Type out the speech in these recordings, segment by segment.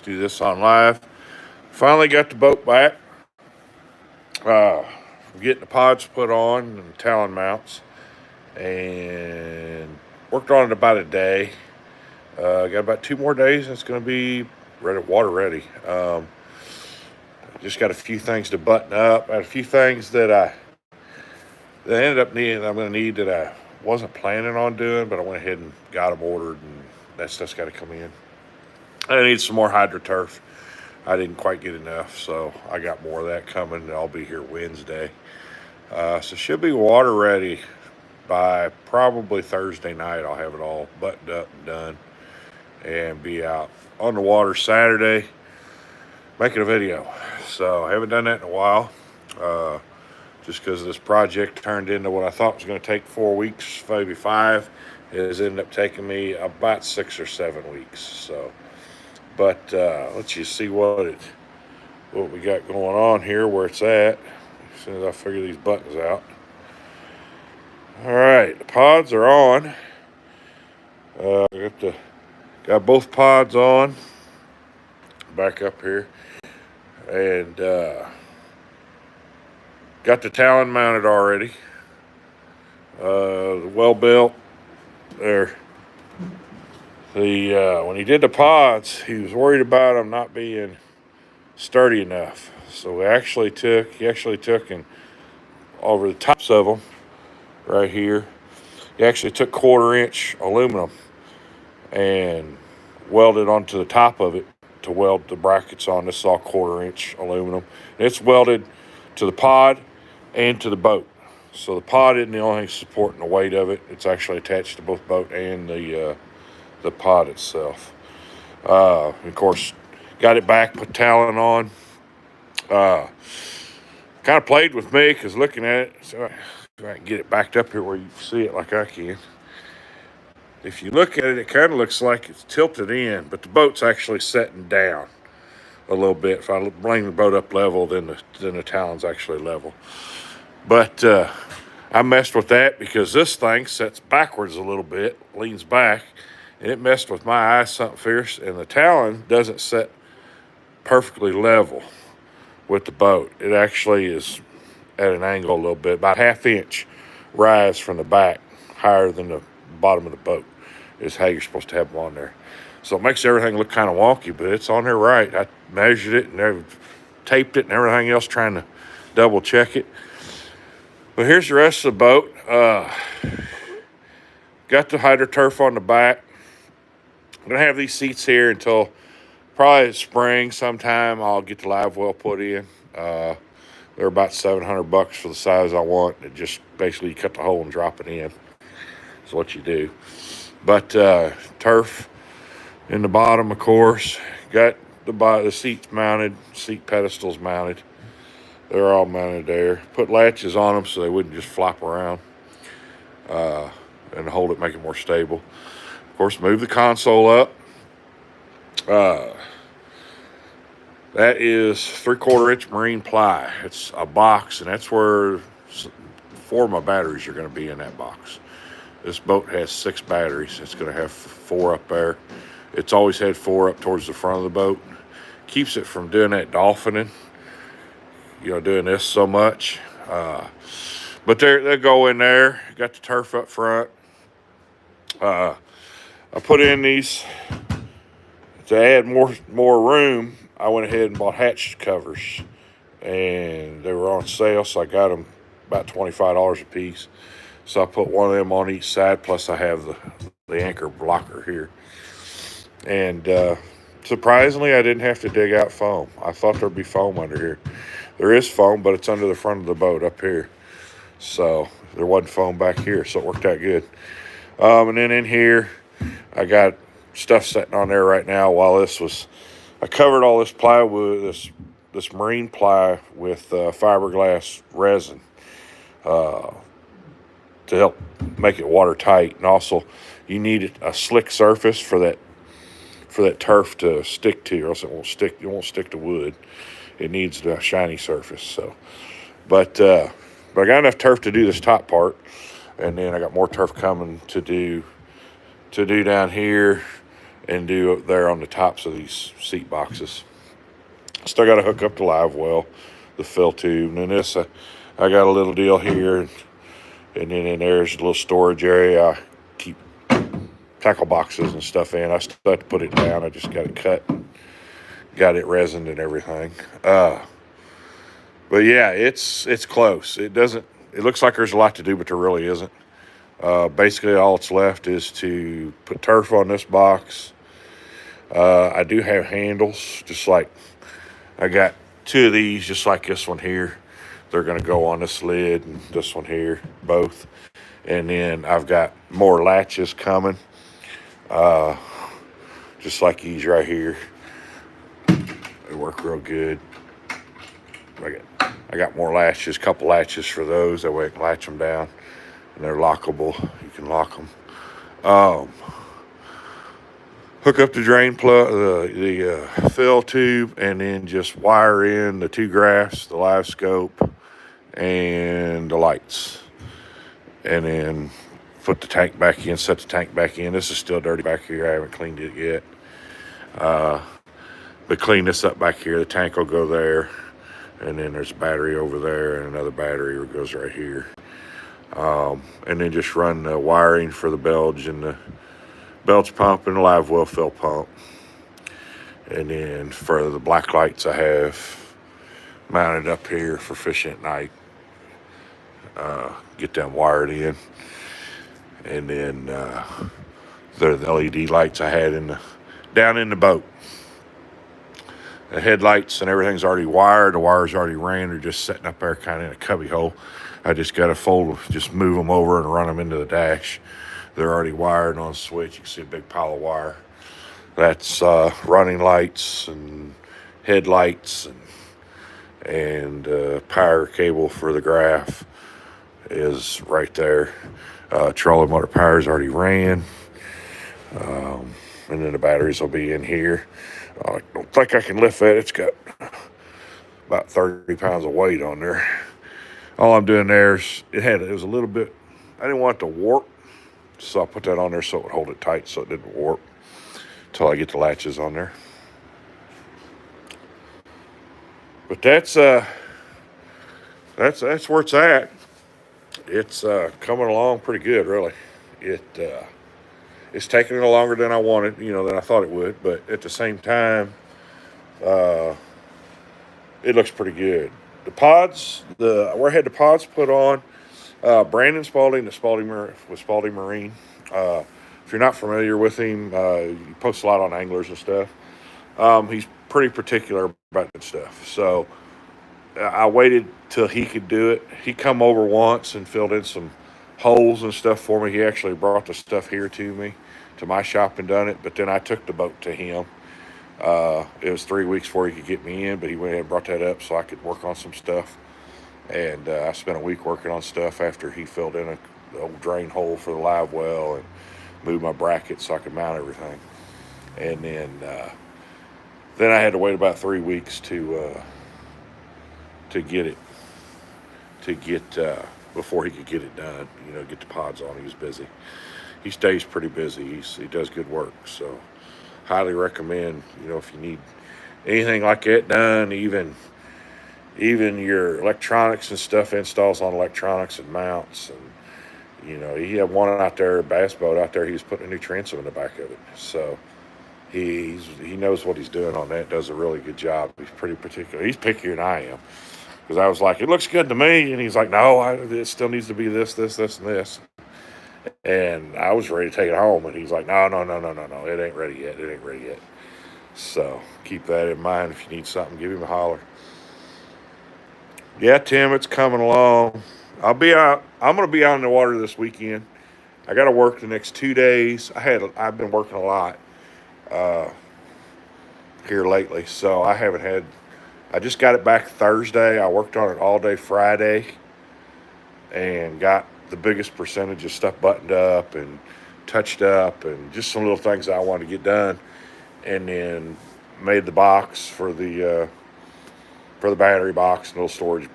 Let's do this on live. Finally got the boat back. Getting the pods put on and talon mounts, and worked on it about a day. Got about 2 more days and it's going to be water ready. Just got a few things to button up. I had a few things that ended up needing. I'm going to need that I wasn't planning on doing, but I went ahead and got them ordered, and that stuff's got to come in. I need some more hydroturf. I didn't quite get enough, so I got more of that coming. I'll be here Wednesday. So should be water ready by probably Thursday night. I'll have it all buttoned up and done and be out on the water Saturday making a video. So I haven't done that in a while, just because this project turned into what I thought was going to take 4 weeks, maybe 5. It has ended up taking me about 6 or 7 weeks. So, but let's just see what we got going on here, where it's at, as soon as I figure these buttons out. All right, the pods are on. Got both pods on. Back up here, and got the talon mounted already. The well built there. When he did the pods, he was worried about them not being sturdy enough. So he actually took and over the tops of them, right here, he actually took 1/4-inch aluminum and welded onto the top of it to weld the brackets on. This is all 1/4-inch aluminum. And it's welded to the pod and to the boat. So the pod isn't the only thing supporting the weight of it. It's actually attached to both boat and the pod itself. Of course, got it back, put talon on. Kind of played with me, because looking at it, so I can get it backed up here where you can see it like I can. If you look at it, it kind of looks like it's tilted in, but the boat's actually setting down a little bit. If I bring the boat up level, then the talon's actually level. But I messed with that because this thing sets backwards a little bit, leans back, and it messed with my eyes something fierce, and the talon doesn't set perfectly level with the boat. It actually is at an angle a little bit, about 1/2 inch rise from the back, higher than the bottom of the boat is how you're supposed to have them on there. So it makes everything look kind of wonky, but it's on there right. I measured it and taped it and everything else, trying to double check it. But here's the rest of the boat. Got the hydroturf on the back. I'm gonna have these seats here until probably spring sometime. I'll get the live well put in. They're about $700 for the size I want. It just basically you cut the hole and drop it in. That's what you do. But turf in the bottom, of course. Got the seats mounted, seat pedestals mounted. They're all mounted there. Put latches on them so they wouldn't just flop around, and hold it, make it more stable. Of course, move the console up. That is 3/4-inch marine ply. It's a box, and that's where 4 of my batteries are going to be in that box. This boat has 6 batteries. It's going to have 4 up there. It's always had 4 up towards the front of the boat. Keeps it from doing that dolphining, doing this so much. But they go in there. Got the turf up front. I put in these to add more room. I went ahead and bought hatch covers, and they were on sale, so I got them about $25 a piece. So I put one of them on each side, plus I have the anchor blocker here. And surprisingly, I didn't have to dig out foam. I thought there'd be foam under here. There is foam, but it's under the front of the boat up here. So there wasn't foam back here, so it worked out good. And then in here, I got stuff sitting on there right now while I covered all this plywood, this marine ply with fiberglass resin to help make it watertight. And also, you need a slick surface for that turf to stick to, or else it won't stick to wood. It needs the shiny surface. So, but I got enough turf to do this top part, and then I got more turf coming to do down here. and do up there on the tops of these seat boxes. Still got to hook up the live well, the fill tube, and then this I got a little deal here, and then in there's a little storage area. I keep tackle boxes and stuff in. I still have to put it down. I just got it cut, got it resined and everything. But yeah, it's close. It looks like there's a lot to do, but there really isn't. Basically, all that's left is to put turf on this box. I do have handles, just like I got 2 of these, just like this one here. They're going to go on this lid, and this one here, both. And then I've got more latches coming, just like these right here. They work real good. I got more latches, couple latches for those. That way I can latch them down, and they're lockable. You can lock them. Hook up the drain plug, the fill tube, and then just wire in the 2 graphs, the live scope, and the lights. And then put the tank back in, set the tank back in. This is still dirty back here. I haven't cleaned it yet. But clean this up back here. The tank will go there. And then there's a battery over there, and another battery goes right here. And then just run the wiring for the bilge and the bilge pump and the live well fill pump. And then for the black lights, I have mounted up here for fishing at night. Get them wired in. And then the LED lights I had down in the boat. The headlights and everything's already wired. The wires already ran. They're just sitting up there kind of in a cubby hole. I just got to just move them over and run them into the dash. They're already wired on a switch. You can see a big pile of wire. That's running lights and headlights and power cable for the graph is right there. Trolling motor power's already ran. And then the batteries will be in here. I don't think I can lift that. It's got about 30 pounds of weight on there. All I'm doing there is, it was a little bit, I didn't want it to warp, so I put that on there so it would hold it tight so it didn't warp until I get the latches on there. But that's where it's at. It's coming along pretty good, really. It's taking it longer than I wanted, than I thought it would. But at the same time, it looks pretty good. The pods, where I had the pods put on, Brandon Spalding, the Spalding Mir with Spalding Marine. If you're not familiar with him, he posts a lot on anglers and stuff. He's pretty particular about that stuff. So I waited till he could do it. He come over once and filled in some holes and stuff for me. He actually brought the stuff here to me, to my shop, and done it. But then I took the boat to him. It was 3 weeks before he could get me in, but he went ahead and brought that up so I could work on some stuff. And I spent a week working on stuff after he filled in an old drain hole for the live well and moved my bracket so I could mount everything. And then I had to wait about 3 weeks to get before he could get it done, get the pods on. He was busy. He stays pretty busy. He does good work. So highly recommend, if you need anything like that done, even your electronics and stuff, installs on electronics and mounts. And, he had one out there, a bass boat out there. He was putting a new transom in the back of it. So he knows what he's doing on that, does a really good job. He's pretty particular. He's pickier than I am. Because I was like, it looks good to me. And he's like, no, it still needs to be this, and this. And I was ready to take it home. And he's like, no. It ain't ready yet. So keep that in mind. If you need something, give him a holler. Yeah, Tim, it's coming along. I'll be out. I'm going to be out in the water this weekend. I got to work the next 2 days. I've been working a lot here lately. So I just got it back Thursday. I worked on it all day Friday and got the biggest percentage of stuff buttoned up and touched up and just some little things that I wanted to get done. And then made the box for the battery box and little storage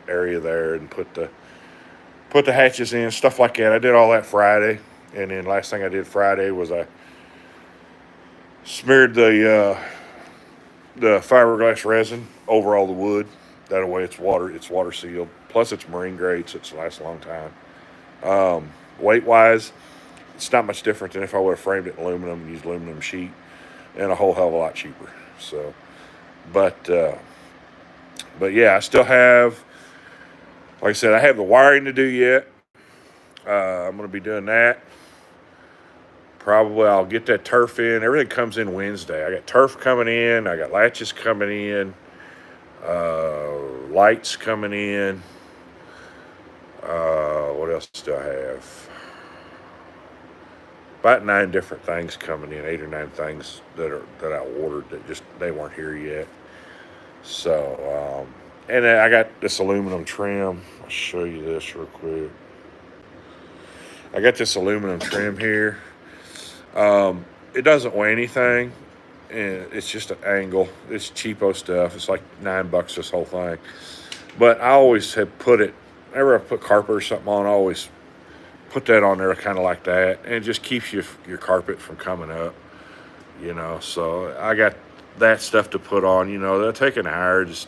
area there, and put the hatches in, stuff like that. I did all that Friday. And then last thing I did Friday was I Smeared the fiberglass resin over all the wood. That way it's water sealed. Plus it's marine grade, so it's lasts a long time. Weight wise, it's not much different than if I would have framed it in aluminum and used aluminum sheet, and a whole hell of a lot cheaper. So, but yeah, I still have, like I said, I have the wiring to do yet. I'm going to be doing that. Probably I'll get that turf in. Everything comes in Wednesday. I got turf coming in. I got latches coming in. Lights coming in. What else do I have? About 9 different things coming in. 8 or 9 things that I ordered that just they weren't here yet. So, and then I got this aluminum trim. I'll show you this real quick. I got this aluminum trim here. It doesn't weigh anything, and it's just an angle. It's cheapo stuff. It's like $9 this whole thing. But I always have put it, whenever I put carpet or something on, I always put that on there kind of like that, and it just keeps your carpet from coming up, you know. So I got that stuff to put on, you know. They'll take an hour just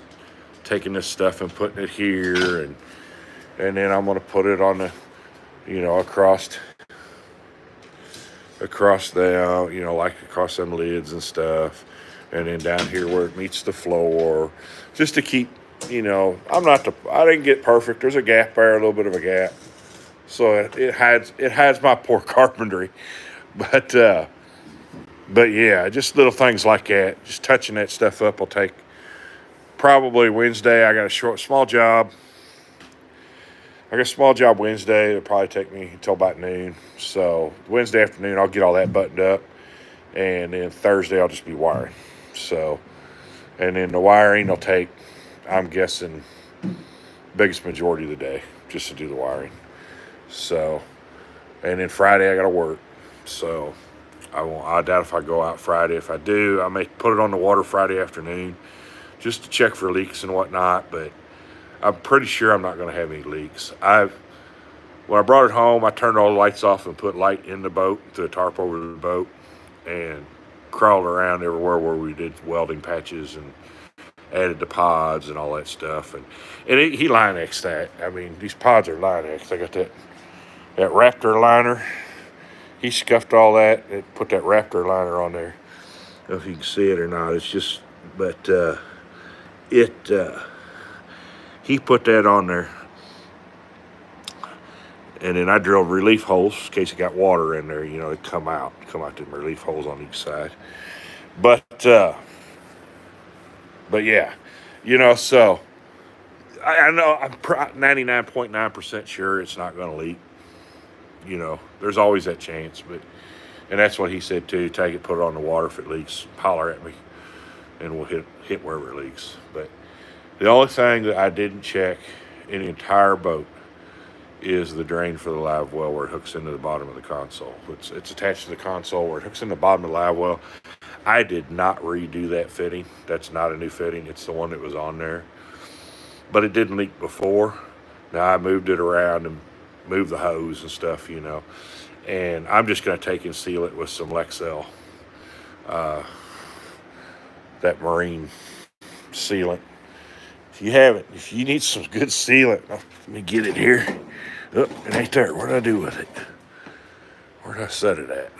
taking this stuff and putting it here, and then I'm going to put it on the, you know, across the, you know, like across them lids and stuff, and then down here where it meets the floor, just to keep, you know, I didn't get perfect. There's a gap there, a little bit of a gap, so it hides my poor carpentry, but yeah, just little things like that. Just touching that stuff up will take probably Wednesday. I got a small job. I got a small job Wednesday. It'll probably take me until about noon. So Wednesday afternoon, I'll get all that buttoned up. And then Thursday, I'll just be wiring. So, and then the wiring will take, I'm guessing, biggest majority of the day just to do the wiring. So, and then Friday, I got to work. So I doubt if I go out Friday. If I do, I may put it on the water Friday afternoon just to check for leaks and whatnot. But I'm pretty sure I'm not going to have any leaks. When I brought it home, I turned all the lights off and put light in the boat, threw a tarp over the boat, and crawled around everywhere where we did welding patches and added the pods and all that stuff. And he Line-X'd that. I mean, these pods are Line-X. I got that Raptor liner. He scuffed all that and put that Raptor liner on there. I don't know if you can see it or not. It's just, but he put that on there, and then I drilled relief holes in case it got water in there. You know, it'd come out the relief holes on each side. But yeah, you know. So I know I'm 99.9% sure it's not going to leak. You know, there's always that chance, and that's what he said too. Take it, put it on the water. If it leaks, holler at me, and we'll hit wherever it leaks. But the only thing that I didn't check in the entire boat is the drain for the live well where it hooks into the bottom of the console. It's attached to the console where it hooks in the bottom of the live well. I did not redo that fitting. That's not a new fitting. It's the one that was on there. But it didn't leak before. Now I moved it around and moved the hose and stuff, you know. And I'm just going to take and seal it with some Lexel. That marine sealant. If you need some good sealant, let me get it here. Oh, it ain't there. What did I do with it? Where did I set it at?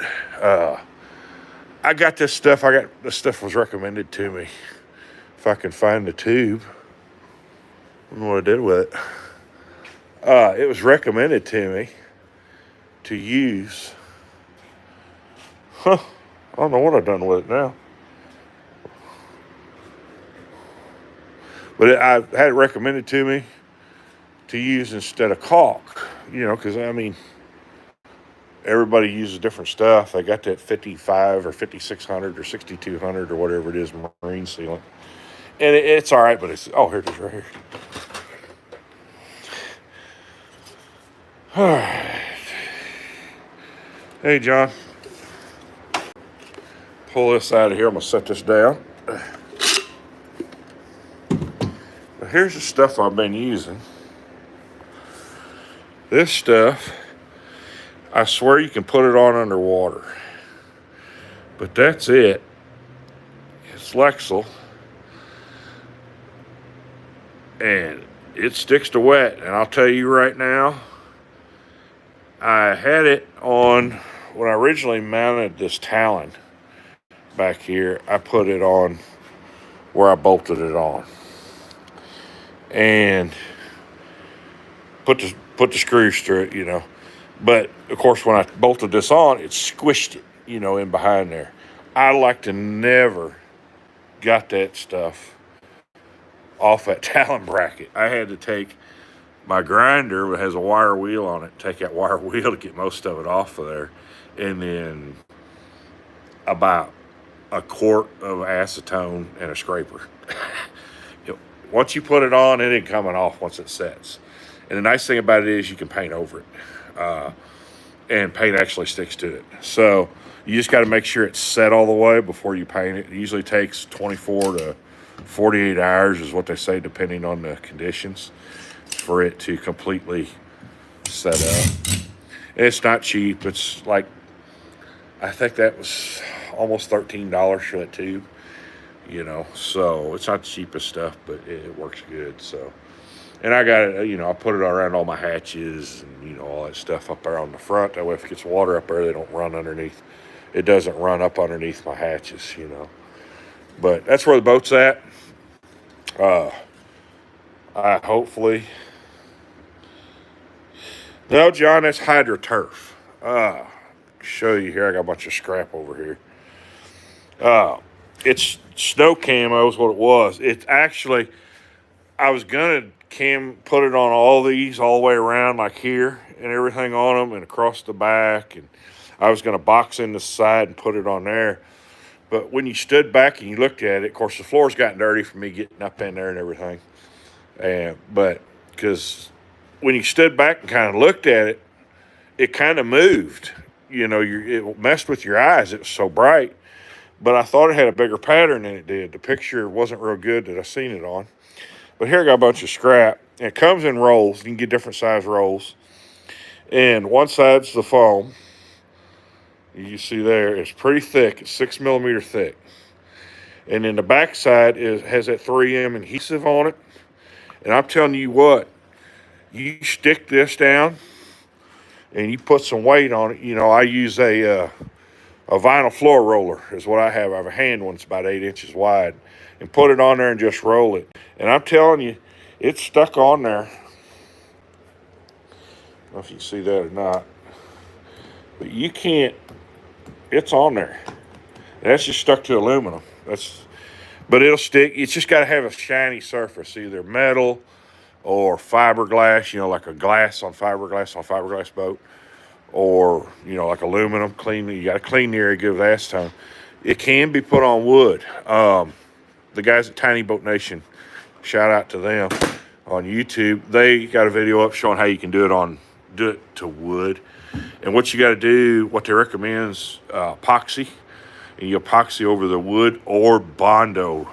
I got this stuff. This stuff was recommended to me. If I can find the tube. I don't know what I did with it. It was recommended to me to use. I don't know what I've done with it now. But I had it recommended to me to use instead of caulk, you know, because, I mean, everybody uses different stuff. They got that 55 or 5600 or 6200 or whatever it is, marine sealant. And it's all right, but it's, oh, here it is right here. All right. Hey, John. Pull this out of here. I'm going to set this down. Here's the stuff I've been using. This stuff, I swear you can put it on underwater. But that's it. Flexel, and it sticks to wet. And I'll tell you right now, I had it on when I originally mounted this Talon back here. I put it on where I bolted it on, and put the screws through it, you know. But of course, when I bolted this on, it squished it, you know, in behind there. I like to never got that stuff off that Talon bracket. I had to take my grinder that has a wire wheel on it, take that wire wheel to get most of it off of there, and then about a quart of acetone and a scraper. Once you put it on, it ain't coming off once it sets. And the nice thing about it is you can paint over it, and paint actually sticks to it. So you just got to make sure it's set all the way before you paint it. It usually takes 24 to 48 hours is what they say, depending on the conditions, for it to completely set up. And it's not cheap. It's like, I think that was almost $13 for that tube, you know. So it's not the cheapest stuff, but it works good. So, and I got it, you know, I put it around all my hatches and, you know, all that stuff up there on the front. That way if it gets water up there, they don't run underneath. It doesn't run up underneath my hatches, you know. But that's where the boat's at. I hopefully... No, John, that's HydroTurf. Show you here. I got a bunch of scrap over here. It's snow camo is what it was. It's actually, I was gonna put it on all these all the way around, like here and everything on them, and across the back, and I was gonna box in the side and put it on there. But when you stood back and you looked at it, of course the floor's gotten dirty from me getting up in there and everything. But because when you stood back and kind of looked at it, it kind of moved. You know, it messed with your eyes. It was so bright. But I thought it had a bigger pattern than it did. The picture wasn't real good that I seen it on. But here I got a bunch of scrap. And it comes in rolls. You can get different size rolls. And one side's the foam. You see there, it's pretty thick. It's 6 millimeter thick. And then the back side has that 3M adhesive on it. And I'm telling you what, you stick this down and you put some weight on it. You know, I use a vinyl floor roller is what I have. I have a hand one that's about 8 inches wide, and put it on there and just roll it. And I'm telling you, it's stuck on there. I don't know if you can see that or not, but you can't, it's on there. And that's just stuck to aluminum. But it'll stick. It's just got to have a shiny surface, either metal or fiberglass, you know, like a glass on fiberglass boat, or, you know, like aluminum. You got to clean the area, give it acetone. It can be put on wood. The guys at Tiny Boat Nation, shout out to them on YouTube. They got a video up showing how you can do it to wood. And what you got to do, what they recommend is epoxy. And you epoxy over the wood or Bondo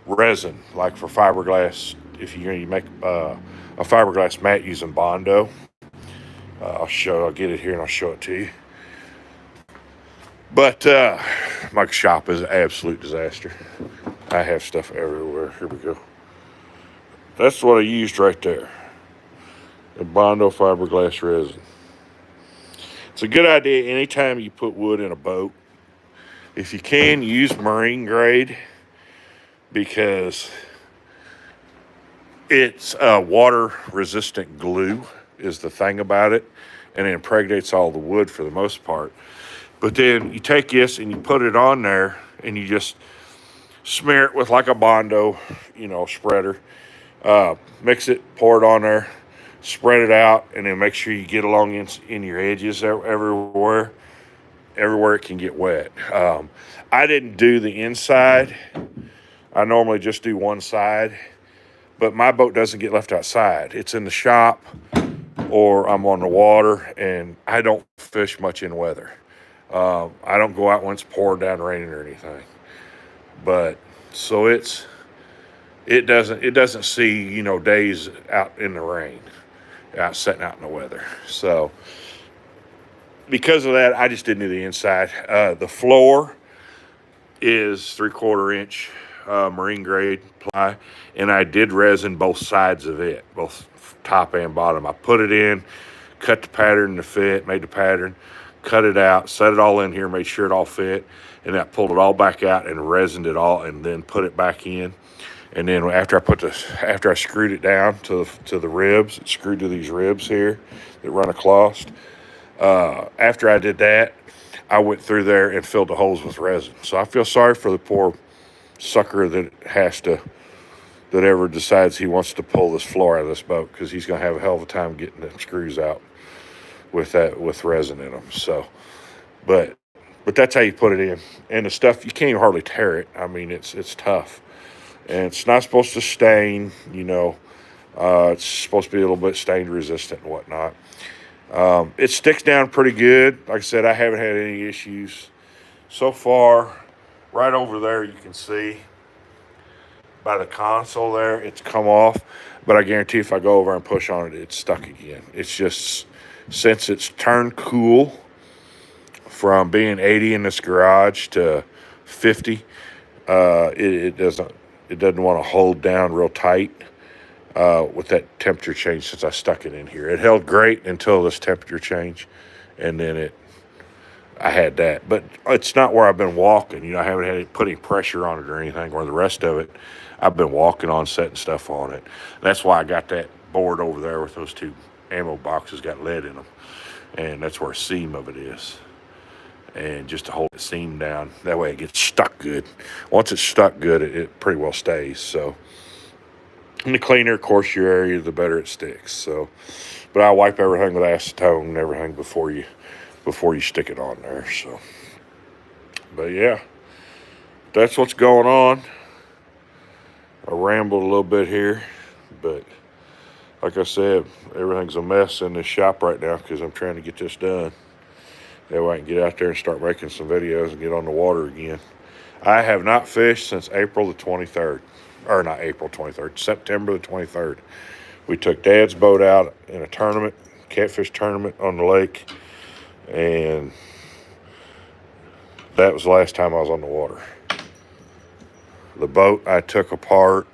resin, like for fiberglass. If you're going to make a fiberglass mat using Bondo, I'll get it here and I'll show it to you. But my shop is an absolute disaster. I have stuff everywhere. Here we go. That's what I used right there. The Bondo fiberglass resin. It's a good idea anytime you put wood in a boat. If you can, use marine grade, because it's water resistant glue is the thing about it, and it impregnates all the wood for the most part. But then you take this and you put it on there and you just smear it with like a Bondo, you know, spreader. Mix it, pour it on there, spread it out, and then make sure you get along in your edges everywhere it can get wet. I didn't do the inside. I normally just do one side, but my boat doesn't get left outside. It's in the shop or I'm on the water, and I don't fish much in weather. I don't go out when it's pouring down raining or anything. But so it doesn't see, you know, days out in the rain, sitting out in the weather. So because of that, I just didn't do the inside. The floor, is 3/4 inch marine grade ply, and I did resin both sides of it, both top and bottom. I put it in, cut the pattern to fit, made the pattern, cut it out, set it all in here, made sure it all fit, and I pulled it all back out and resined it all, and then put it back in. And then after I screwed it down to the ribs, it's screwed to these ribs here that run across. After I did that, I went through there and filled the holes with resin. So I feel sorry for the poor sucker that ever decides he wants to pull this floor out of this boat, because he's going to have a hell of a time getting the screws out with resin in them. So, but that's how you put it in. And the stuff, you can't hardly tear it. I mean, it's tough. And it's not supposed to stain, you know. It's supposed to be a little bit stain resistant and whatnot. It sticks down pretty good. Like I said, I haven't had any issues so far. Right over there, you can see by the console there, it's come off. But I guarantee if I go over and push on it, it's stuck again. It's just, since it's turned cool from being 80 in this garage to 50, it doesn't want to hold down real tight with that temperature change since I stuck it in here. It held great until this temperature change, and then I had that. But it's not where I've been walking. You know, I haven't had it put any pressure on it or anything, or the rest of it I've been walking on, setting stuff on it. That's why I got that board over there with those two ammo boxes, got lead in them. And that's where a seam of it is. And just to hold the seam down, that way it gets stuck good. Once it's stuck good, it pretty well stays. So, and the cleaner, of course, your area, the better it sticks. So, but I wipe everything with acetone and everything before you stick it on there. So, but yeah, that's what's going on. I rambled a little bit here, but like I said, everything's a mess in this shop right now because I'm trying to get this done. That way I can get out there and start making some videos and get on the water again. I have not fished since April the 23rd. Or not April 23rd, September the 23rd. We took Dad's boat out in a tournament, catfish tournament on the lake. And that was the last time I was on the water. The boat I took apart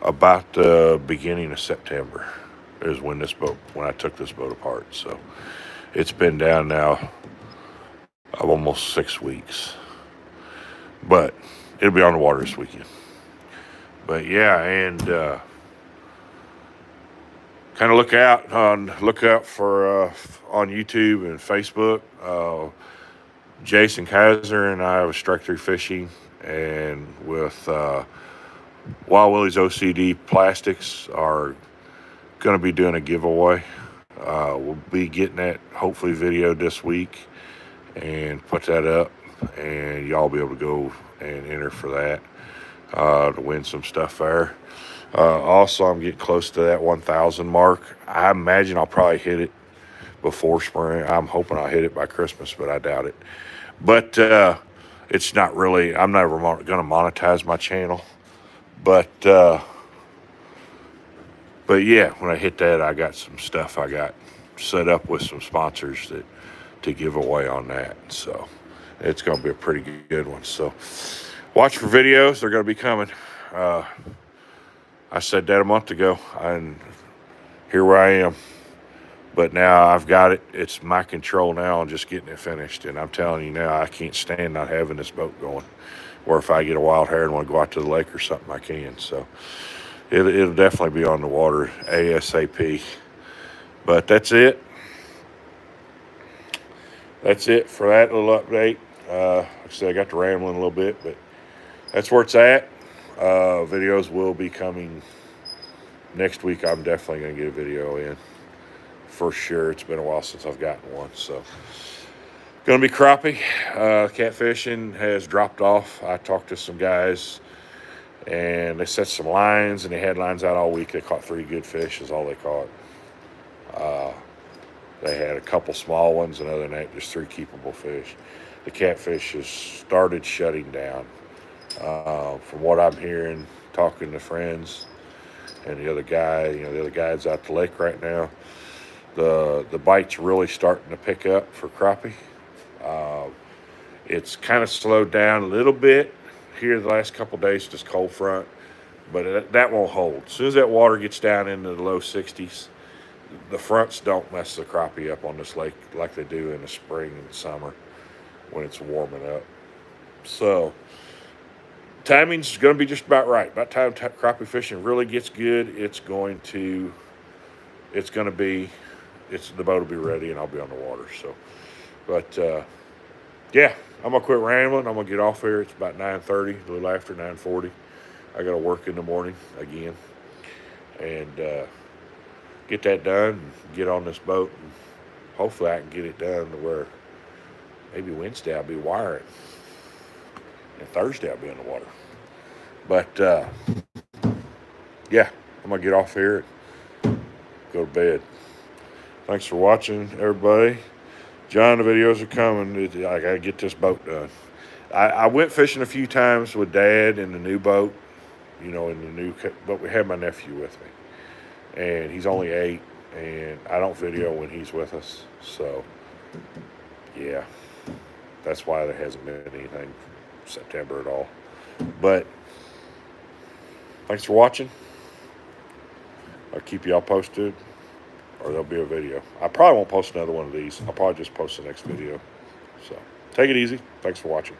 about the beginning of September is when I took this boat apart. So it's been down now of almost 6 weeks, but it'll be on the water this weekend. But yeah, and kind of look out for on YouTube and Facebook. Jason Kaiser and I have Strike Through Fishing, and with Wild Willey's OCD plastics are going to be doing a giveaway. We'll be getting that hopefully videoed this week and put that up, and y'all be able to go and enter for that to win some stuff there. Also, I'm getting close to that 1,000 mark. I imagine I'll probably hit it before spring. I'm hoping I'll hit it by Christmas, but I doubt it. But it's not really, I'm never going to monetize my channel. But yeah, when I hit that, I got some stuff I got set up with some sponsors to give away on that. So it's going to be a pretty good one. So watch for videos. They're going to be coming. I said that a month ago, and here where I am. But now I've got it. It's my control now on just getting it finished. And I'm telling you now, I can't stand not having this boat going. Or if I get a wild hair and want to go out to the lake or something, I can. So it'll definitely be on the water ASAP. But that's it. That's it for that little update. Like I said, I got to rambling a little bit, but that's where it's at. Videos will be coming next week. I'm definitely going to get a video in for sure. It's been a while since I've gotten one. So going to be crappie. Catfishing has dropped off. I talked to some guys, and they set some lines, and they had lines out all week. They caught 3 good fish is all they caught. They had a couple small ones, and other than that, just 3 keepable fish. The catfish has started shutting down. From what I'm hearing, talking to friends and the other guy, the other guys out the lake right now, The bite's really starting to pick up for crappie. It's kind of slowed down a little bit here the last couple days, just cold front, but that won't hold. As soon as that water gets down into the low 60s, the fronts don't mess the crappie up on this lake like they do in the spring and summer when it's warming up. So timing's going to be just about right. By the time crappie fishing really gets good, the boat will be ready and I'll be on the water. So, but yeah, I'm gonna quit rambling. I'm gonna get off here. It's about 9:30, a little after 9:40. I gotta work in the morning again, and get that done and get on this boat. And hopefully I can get it done to where maybe Wednesday I'll be wiring, and Thursday I'll be in the water. But yeah, I'm gonna get off here and go to bed. Thanks for watching, everybody. John, the videos are coming. I gotta get this boat done. I went fishing a few times with Dad in the new boat, in the new, but we had my nephew with me, and he's only 8, and I don't video when he's with us. So yeah, that's why there hasn't been anything September at all. But thanks for watching. I'll keep y'all posted, or there'll be a video. I probably won't post another one of these. I'll probably just post the next video. So take it easy. Thanks for watching.